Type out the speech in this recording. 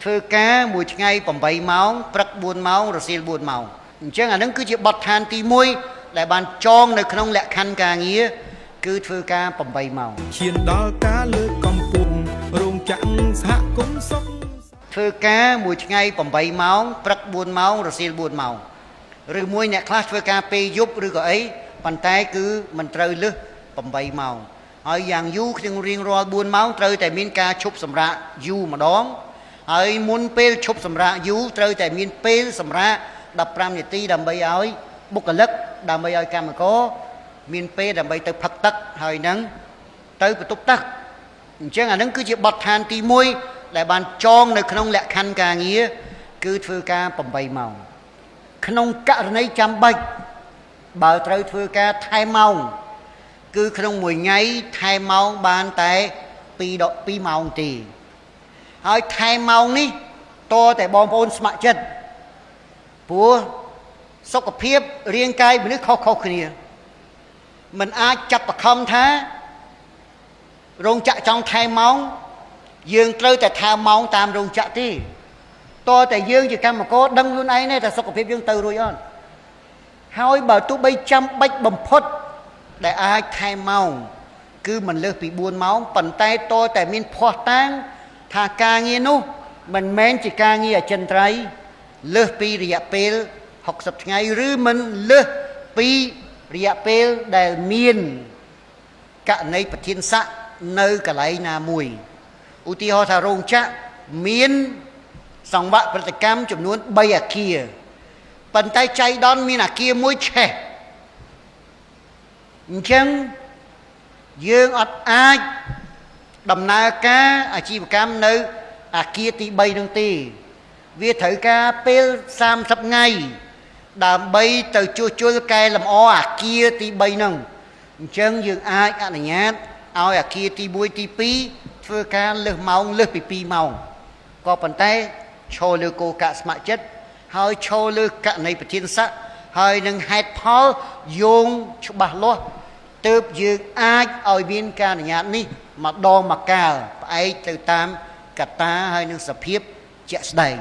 ធ្វើការមួយថ្ងៃ8ម៉ោងព្រឹក4ម៉ោងរសៀល4ម៉ោងអញ្ចឹងអានឹងគឺជាបទដ្ឋានទី1ដែលបានចងនៅក្នុងលក្ខខណ្ឌការងារគឺធ្វើការ8ម៉ោងឈានដល់ការលើកកម្ពស់រោងចក្រសហគមន៍សុខធ្វើការមួយថ្ងៃ8ម៉ោងព្រឹក4ម៉ោងរសៀល4ម៉ោងឬមួយអ្នកខ្លះធ្វើការពេលយប់ឬក៏អីប៉ុន្តែគឺមិនត្រូវលើស8ម៉ោងហើយយ៉ាងយូរក្នុងរៀងរាល់4ម៉ោងត្រូវតែមានការឈប់សម្រាកយូរម្ដងហើយមុនពេលឈប់សម្រាកយូរត្រូវតែមានពេលសម្រាក15នាទីដើម្បីឲ្យបុគ្គលិកដើម្បីឲ្យកម្មករមានពេលដើម្បីទៅផឹកទឹកហើយនឹងទៅបន្ទប់ទឹកអញ្ចឹងអានឹងគឺជាបទដ្ឋានទី1ដែលបានចងនៅក្នុងលក្ខខណ្ឌការងារគឺធ្វើការ8ម៉ោងក្នុងករណីចាំបាច់បើត្រូវធ្វើការថែមម៉ោងគឺក្នុងមួយថ្ងៃថែមម៉ោងបានតែ2ម៉ោងទេហើយថែមម៉ោងនេះតតែបងប្អូនស្ម័គ្រចិត្តព្រោះសុខភាពរាងកាយមនុស្សខុសៗគ្នាมันអាចចាប់បខំថារោងចក្រចង់ថែមម៉ោងយើងត្រូវតែថែមម៉ោងតាមរោងចក្រទេតតែយើងជាកម្មករដឹងខ្លួនឯងទេថាសុខភាពយើងទៅរួចអត់ហើយបើទោះបីចាំបាច់បំផុតដែលអាចថែមម៉ោងគឺមិនលើសពី4ម៉ោងប៉ុន្តែតតែមានភ័ស្តុតាងថាការងារនោះមិនមែនជាការងារអចិន្ត្រៃយ៍លើសពីរយៈពេល60ថ្ងៃឬមិនលើសពីរយៈពេលដែលមានករណីប្រធានស័ក្តិនៅកន្លែងណាមួយឧទាហរណ៍ថារោងចក្រមានសង្វាក់ផលិតកម្មចំនួន3អគារប៉ុន្តែចៃដន្យមានអគារមួយឆេះអញ្ចឹងយើងអត់អាចដំណើរការអាជីវកម្មនៅអគារទី3នោះទេវាត្រូវការពេល30ថ្ងៃដើម្បីទៅជួសជុលកែលម្អអគារទី3នោះអញ្ចឹងយើងអាចអនុញ្ញាតឲ្យអគារទី1ទី2ធ្វើការលើសម៉ោងលើសពី2ម៉ោងក៏ប៉ុន្តែឈរលើគោលការណ៍ស្ម័គ្រចិត្តហើយឈរលើករណីប្រធានស័ក្តិហើយនឹងហេតុផលយោងច្បាស់លាស់ទើបយើងអាចឲ្យមានការអនុញ្ញាតនេះម្ដងម្កាលផ្អែកទៅតាមកត្តាហើយនឹងសភាពជាក់ស្ដែង